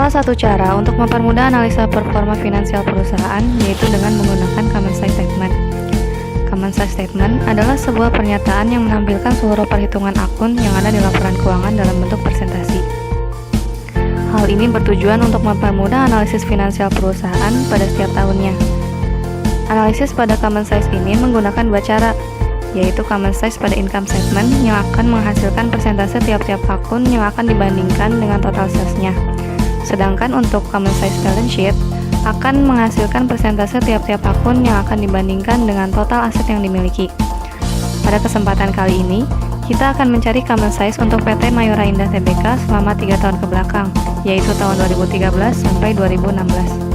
Salah satu cara untuk mempermudah analisa performa finansial perusahaan yaitu dengan menggunakan Common Size Statement. Common Size Statement adalah sebuah pernyataan yang menampilkan seluruh perhitungan akun yang ada di laporan keuangan dalam bentuk presentasi. Hal ini bertujuan untuk mempermudah analisis finansial perusahaan pada setiap tahunnya. Analisis pada Common Size ini menggunakan dua cara, yaitu Common Size pada Income Statement yang akan menghasilkan persentase tiap-tiap akun yang akan dibandingkan dengan total sales-nya. Sedangkan untuk Common Size Balance Sheet akan menghasilkan persentase tiap-tiap akun yang akan dibandingkan dengan total aset yang dimiliki. Pada kesempatan kali ini, kita akan mencari Common Size untuk PT Mayora Indah Tbk selama 3 tahun ke belakang, yaitu tahun 2013 sampai 2016.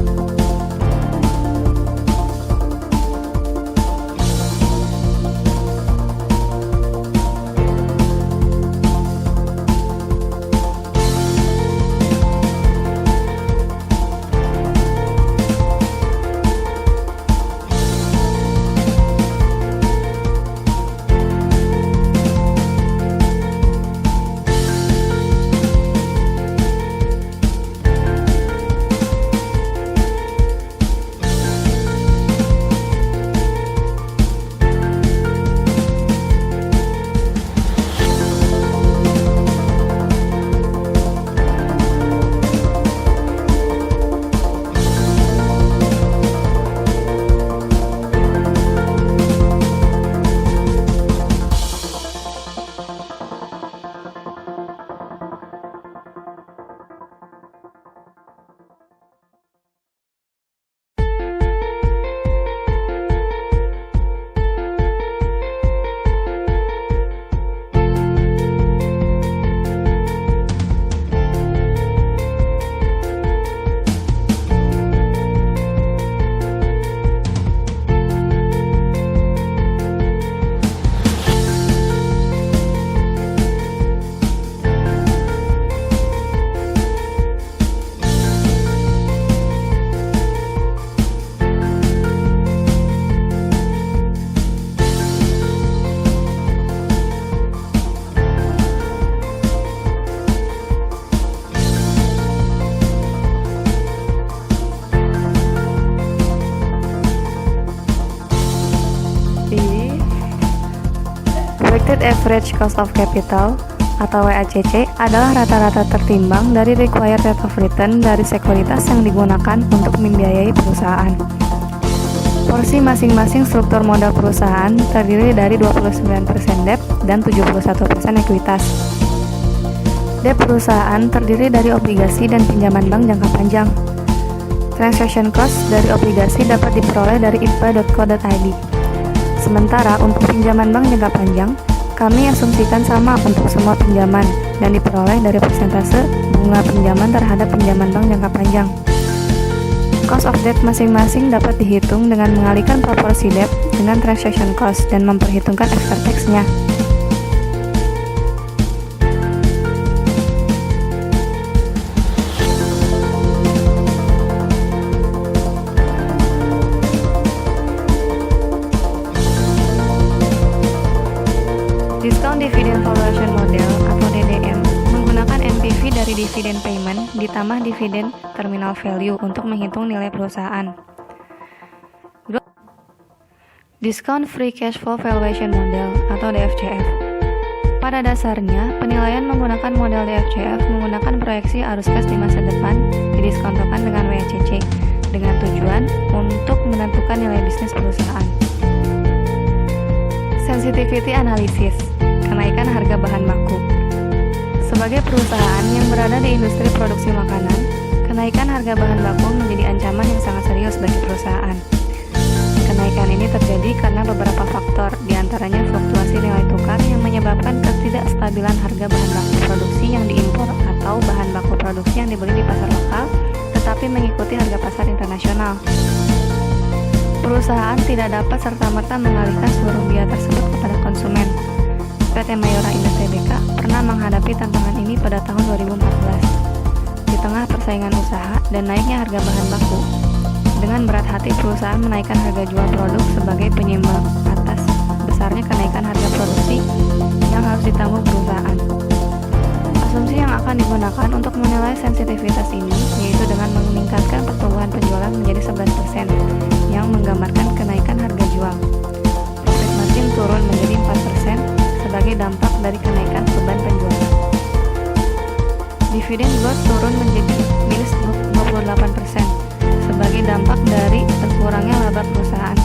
Weighted Average Cost of Capital atau WACC adalah rata-rata tertimbang dari Required Rate of Return dari sekuritas yang digunakan untuk membiayai perusahaan. Porsi masing-masing struktur modal perusahaan terdiri dari 29% debt dan 71% ekuitas. Debt perusahaan terdiri dari obligasi dan pinjaman bank jangka panjang. Transaction cost dari obligasi dapat diperoleh dari ipa.co.id. Sementara untuk pinjaman bank jangka panjang, kami asumsikan sama untuk semua pinjaman dan diperoleh dari persentase bunga pinjaman terhadap pinjaman bank jangka panjang. Cost of debt masing-masing dapat dihitung dengan mengalihkan proporsi debt dengan transaction cost dan memperhitungkan after tax-nya. Discount Dividend Valuation Model atau DDM menggunakan NPV dari Dividend Payment ditambah Dividend Terminal Value untuk menghitung nilai perusahaan. Discount Free Cash Flow Valuation Model atau DFCF. Pada dasarnya, penilaian menggunakan model DFCF menggunakan proyeksi arus kas di masa depan didiskontokan dengan WACC dengan tujuan untuk menentukan nilai bisnis perusahaan. Sensitivity Analysis, kenaikan harga bahan baku. Sebagai perusahaan yang berada di industri produksi makanan, kenaikan harga bahan baku menjadi ancaman yang sangat serius bagi perusahaan. Kenaikan ini terjadi karena beberapa faktor, diantaranya fluktuasi nilai tukar yang menyebabkan ketidakstabilan harga bahan baku produksi yang diimpor atau bahan baku produksi yang dibeli di pasar lokal, tetapi mengikuti harga pasar internasional. Perusahaan tidak dapat serta-merta mengalihkan seluruh biaya tersebut kepada konsumen. PT Mayora Indah Tbk pernah menghadapi tantangan ini pada tahun 2014. Di tengah persaingan usaha dan naiknya harga bahan baku, dengan berat hati perusahaan menaikkan harga jual produk sebagai penyeimbang atas besarnya kenaikan harga produksi yang harus ditanggung perusahaan. Asumsi yang akan digunakan untuk menilai sensitivitas ini yaitu dengan meningkatkan pertumbuhan penjualan menjadi 11% yang menggambarkan kenaikan harga jual. Profit margin turun menjadi 4% sebagai dampak dari kenaikan beban penjualan. Dividen growth turun menjadi minus 28% sebagai dampak dari berkurangnya laba perusahaan.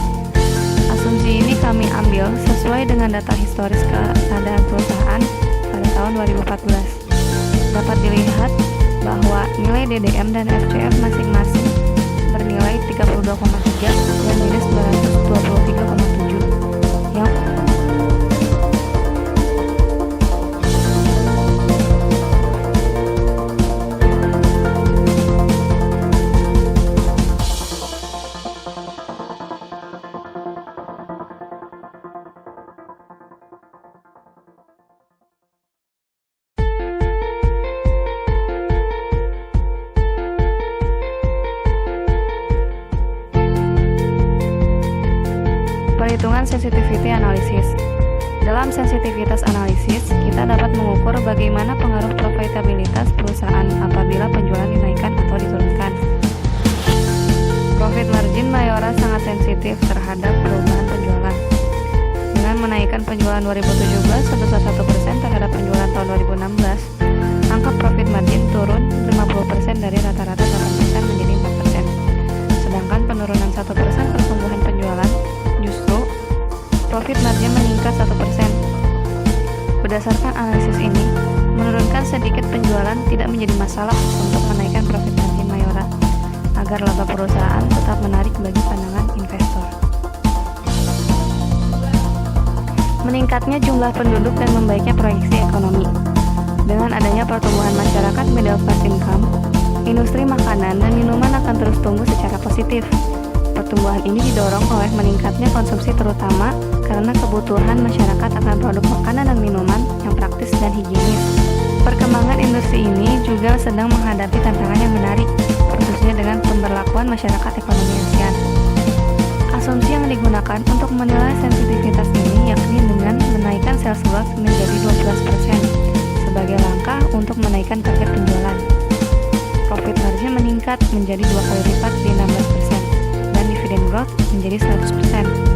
Asumsi ini kami ambil sesuai dengan data historis keadaan perusahaan pada tahun 2014. Dapat dilihat bahwa nilai DDM dan FCF masing-masing bernilai 32,3 dan minus 223,7 yang perhitungan sensitivity analysis. Dalam sensitivitas analisis, kita dapat mengukur bagaimana pengaruh profitabilitas perusahaan apabila penjualan dinaikkan atau diturunkan. Profit margin Mayora sangat sensitif terhadap perubahan penjualan. Dengan menaikkan penjualan 2017 sebesar 1% terhadap penjualan tahun 2016, angka profit margin turun 50% dari rata-rata 8% menjadi 4%. Sedangkan penurunan 1% pertumbuhan penjualan, justru profit margin meningkat 1%. Berdasarkan analisis ini, menurunkan sedikit penjualan tidak menjadi masalah untuk menaikkan profit margin Mayora, agar laba perusahaan tetap menarik bagi pandangan investor. Meningkatnya jumlah penduduk dan membaiknya proyeksi ekonomi. Dengan adanya pertumbuhan masyarakat middle class income, industri makanan dan minuman akan terus tumbuh secara positif. Pertumbuhan ini didorong oleh meningkatnya konsumsi terutama karena kebutuhan masyarakat akan produk makanan dan minuman yang praktis dan higienis. Perkembangan industri ini juga sedang menghadapi tantangan yang menarik, khususnya dengan pemberlakuan masyarakat ekonomi ASEAN. Asumsi yang digunakan untuk menilai sensitivitas ini yakni dengan menaikkan sales growth menjadi 12% sebagai langkah untuk menaikkan target penjualan. Profit margin meningkat menjadi 2 kali lipat di 16%. Dividen growth menjadi 100%.